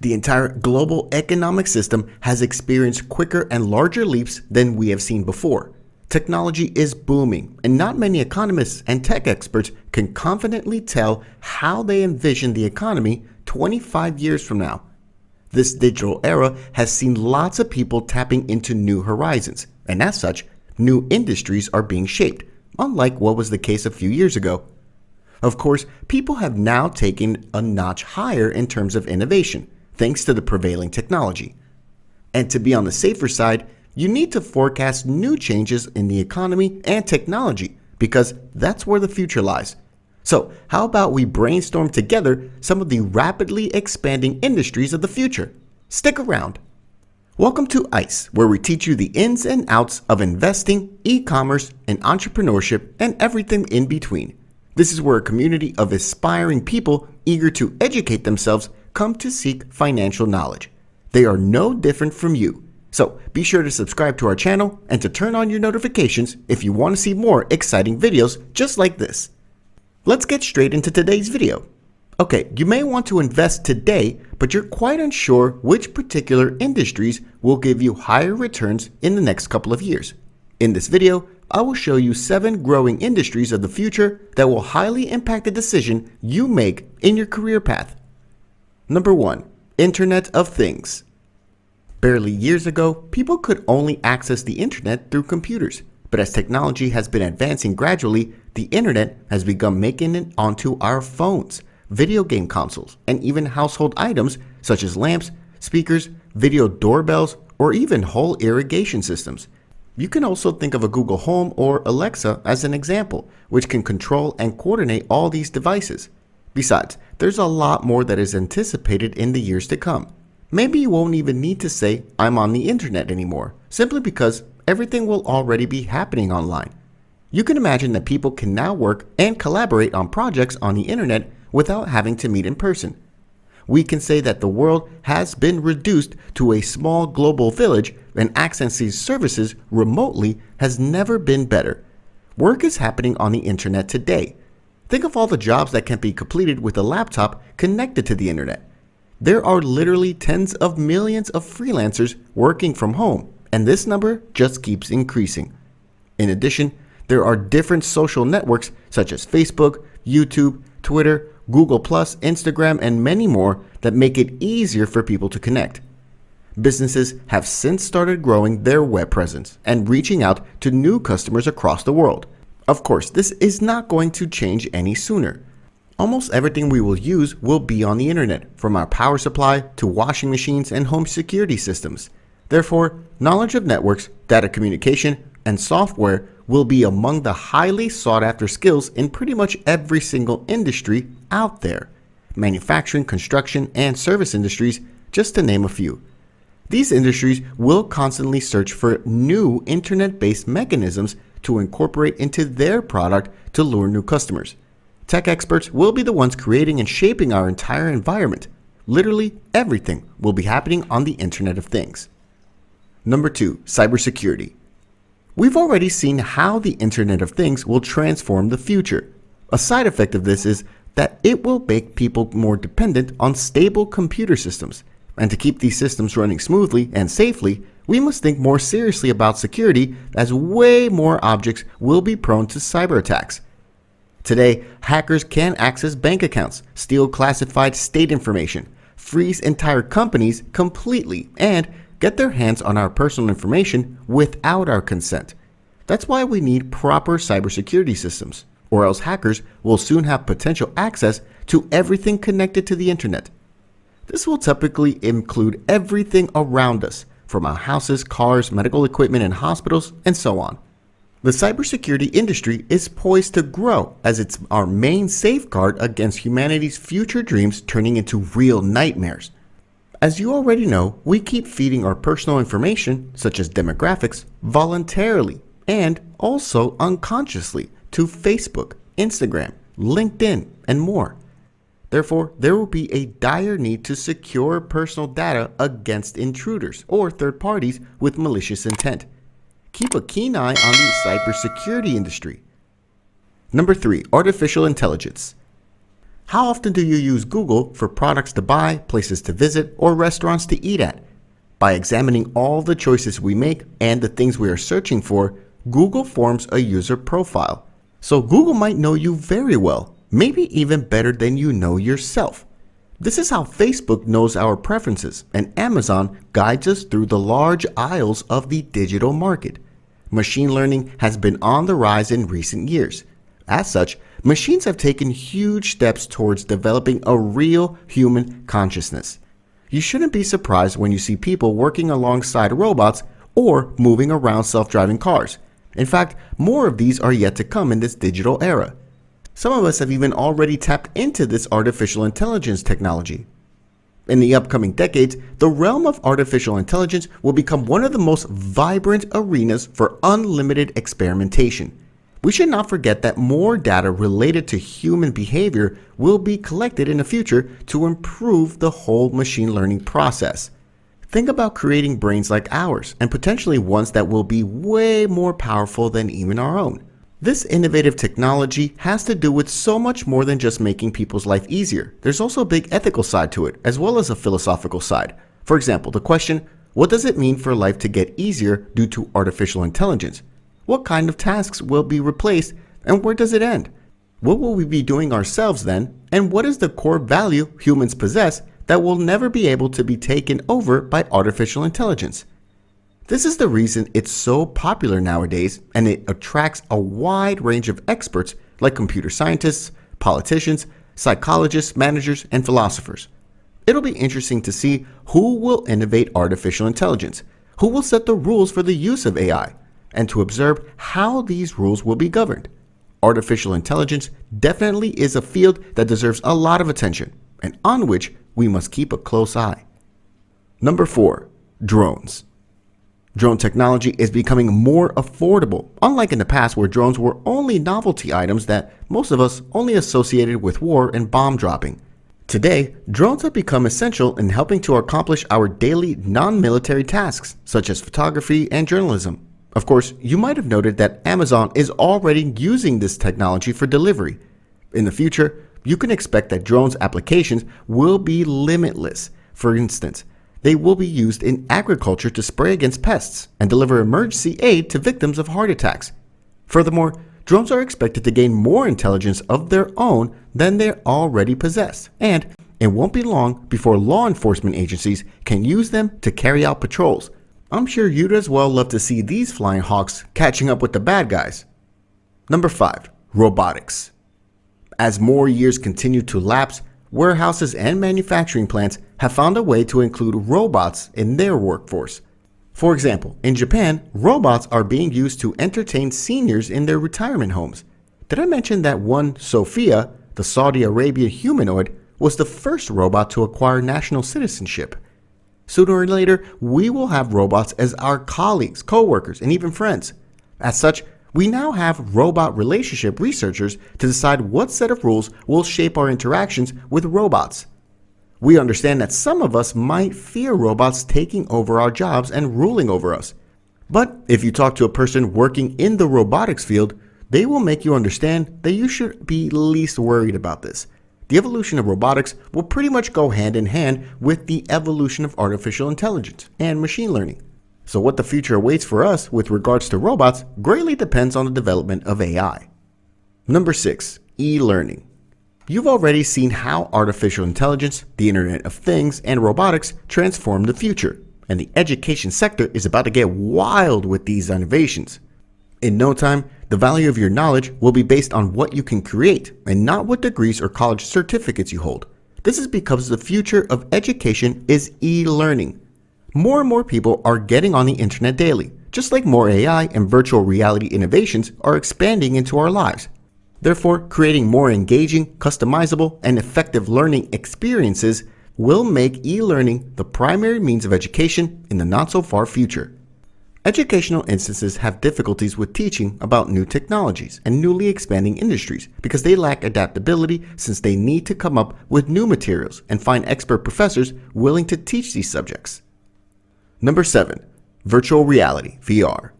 The entire global economic system has experienced quicker and larger leaps than we have seen before. Technology is booming, and not many economists and tech experts can confidently tell how they envision the economy 25 years from now. This digital era has seen lots of people tapping into new horizons, and as such, new industries are being shaped, unlike what was the case a few years ago. Of course, people have now taken a notch higher in terms of innovation, thanks to the prevailing technology. And to be on the safer side, you need to forecast new changes in the economy and technology, because that's where the future lies. So, how about we brainstorm together some of the rapidly expanding industries of the future? Stick around. Welcome to ICE, where we teach you the ins and outs of investing, e-commerce, and entrepreneurship, and everything in between. This is where a community of aspiring people eager to educate themselves come to seek financial knowledge. They are no different from you. So be sure to subscribe to our channel and to turn on your notifications if you want to see more exciting videos just like this. Let's get straight into today's video. Okay, you may want to invest today, but you're quite unsure which particular industries will give you higher returns in the next couple of years. In this video, I will show you 7 growing industries of the future that will highly impact the decision you make in your career path. Number 1. Internet of Things. Barely years ago, people could only access the internet through computers, but as technology has been advancing gradually, the internet has begun making it onto our phones, video game consoles, and even household items such as lamps, speakers, video doorbells, or even whole irrigation systems. You can also think of a Google Home or Alexa as an example, which can control and coordinate all these devices. Besides, there's a lot more that is anticipated in the years to come. Maybe you won't even need to say, "I'm on the internet" anymore, simply because everything will already be happening online. You can imagine that people can now work and collaborate on projects on the internet without having to meet in person. We can say that the world has been reduced to a small global village, and accessing these services remotely has never been better. Work is happening on the internet today. Think of all the jobs that can be completed with a laptop connected to the internet. There are literally tens of millions of freelancers working from home, and this number just keeps increasing. In addition, there are different social networks such as Facebook, YouTube, Twitter, Google+, Instagram, and many more that make it easier for people to connect. Businesses have since started growing their web presence and reaching out to new customers across the world. Of course, this is not going to change any sooner. Almost everything we will use will be on the internet, from our power supply to washing machines and home security systems. Therefore, knowledge of networks, data communication, and software will be among the highly sought after skills in pretty much every single industry out there. Manufacturing, construction, and service industries, just to name a few. These industries will constantly search for new internet-based mechanisms to incorporate into their product to lure new customers. Tech experts will be the ones creating and shaping our entire environment. Literally everything will be happening on the Internet of Things. Number 2, cybersecurity. We've already seen how the Internet of Things will transform the future. A side effect of this is that it will make people more dependent on stable computer systems. And to keep these systems running smoothly and safely, we must think more seriously about security, as way more objects will be prone to cyber attacks. Today, hackers can access bank accounts, steal classified state information, freeze entire companies completely, and get their hands on our personal information without our consent. That's why we need proper cybersecurity systems, or else hackers will soon have potential access to everything connected to the internet. This will typically include everything around us, from our houses, cars, medical equipment, and hospitals, and so on. The cybersecurity industry is poised to grow, as it's our main safeguard against humanity's future dreams turning into real nightmares. As you already know, we keep feeding our personal information, such as demographics, voluntarily and also unconsciously to Facebook, Instagram, LinkedIn, and more. Therefore, there will be a dire need to secure personal data against intruders or third parties with malicious intent. Keep a keen eye on the cybersecurity industry. Number 3, artificial intelligence. How often do you use Google for products to buy, places to visit, or restaurants to eat at? By examining all the choices we make and the things we are searching for, Google forms a user profile. So Google might know you very well, maybe even better than you know yourself. This is how Facebook knows our preferences, and Amazon guides us through the large aisles of the digital market. Machine learning has been on the rise in recent years. As such, machines have taken huge steps towards developing a real human consciousness. You shouldn't be surprised when you see people working alongside robots or moving around self-driving cars. In fact, more of these are yet to come in this digital era. Some of us have even already tapped into this artificial intelligence technology. In the upcoming decades, the realm of artificial intelligence will become one of the most vibrant arenas for unlimited experimentation. We should not forget that more data related to human behavior will be collected in the future to improve the whole machine learning process. Think about creating brains like ours, and potentially ones that will be way more powerful than even our own. This innovative technology has to do with so much more than just making people's life easier. There's also a big ethical side to it, as well as a philosophical side. For example, the question, what does it mean for life to get easier due to artificial intelligence? What kind of tasks will be replaced, and where does it end? What will we be doing ourselves then, and what is the core value humans possess that will never be able to be taken over by artificial intelligence? This is the reason it's so popular nowadays, and it attracts a wide range of experts like computer scientists, politicians, psychologists, managers, and philosophers. It'll be interesting to see who will innovate artificial intelligence, who will set the rules for the use of AI, and to observe how these rules will be governed. Artificial intelligence definitely is a field that deserves a lot of attention, and on which we must keep a close eye. Number 4. Drones. Drone technology is becoming more affordable, unlike in the past where drones were only novelty items that most of us only associated with war and bomb dropping. Today, drones have become essential in helping to accomplish our daily non-military tasks, such as photography and journalism. Of course, you might have noted that Amazon is already using this technology for delivery. In the future, you can expect that drones applications will be limitless. For instance, they will be used in agriculture to spray against pests and deliver emergency aid to victims of heart attacks. Furthermore, drones are expected to gain more intelligence of their own than they already possess, and it won't be long before law enforcement agencies can use them to carry out patrols. I'm sure you'd as well love to see these flying hawks catching up with the bad guys. Number 5. Robotics. As more years continue to lapse, warehouses and manufacturing plants have found a way to include robots in their workforce. For example, in Japan, robots are being used to entertain seniors in their retirement homes. Did I mention that one Sophia, the Saudi Arabian humanoid, was the first robot to acquire national citizenship? Sooner or later, we will have robots as our colleagues, co-workers, and even friends. As such, we now have robot relationship researchers to decide what set of rules will shape our interactions with robots. We understand that some of us might fear robots taking over our jobs and ruling over us. But if you talk to a person working in the robotics field, they will make you understand that you should be least worried about this. The evolution of robotics will pretty much go hand in hand with the evolution of artificial intelligence and machine learning. So what the future awaits for us with regards to robots greatly depends on the development of AI. Number 6. E-learning. You've already seen how artificial intelligence, the Internet of Things, and robotics transform the future, and the education sector is about to get wild with these innovations. In no time, the value of your knowledge will be based on what you can create and not what degrees or college certificates you hold. This is because the future of education is e-learning. More and more people are getting on the internet daily, just like more AI and virtual reality innovations are expanding into our lives. Therefore, creating more engaging, customizable, and effective learning experiences will make e-learning the primary means of education in the not-so-far future. Educational instances have difficulties with teaching about new technologies and newly expanding industries because they lack adaptability since they need to come up with new materials and find expert professors willing to teach these subjects. Number 7. Virtual reality, VR.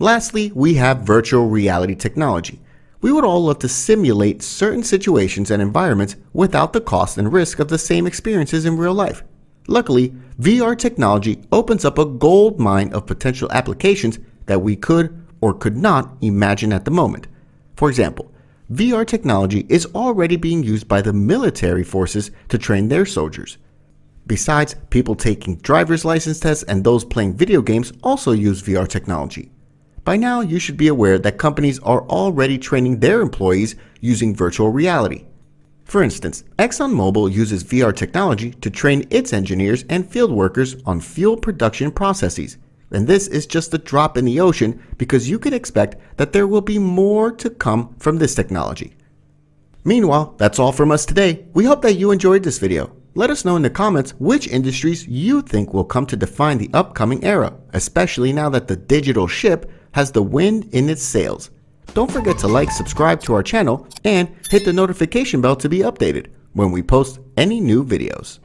Lastly, we have virtual reality technology, We would all love to simulate certain situations and environments without the cost and risk of the same experiences in real life. Luckily, VR technology opens up a gold mine of potential applications that we could or could not imagine at the moment. For example, VR technology is already being used by the military forces to train their soldiers. Besides, people taking driver's license tests and those playing video games also use VR technology. By now, you should be aware that companies are already training their employees using virtual reality. For instance, ExxonMobil uses VR technology to train its engineers and field workers on fuel production processes. And this is just a drop in the ocean because you can expect that there will be more to come from this technology. Meanwhile, that's all from us today. We hope that you enjoyed this video. Let us know in the comments which industries you think will come to define the upcoming era, especially now that the digital ship has the wind in its sails. Don't forget to like, subscribe to our channel, and hit the notification bell to be updated when we post any new videos.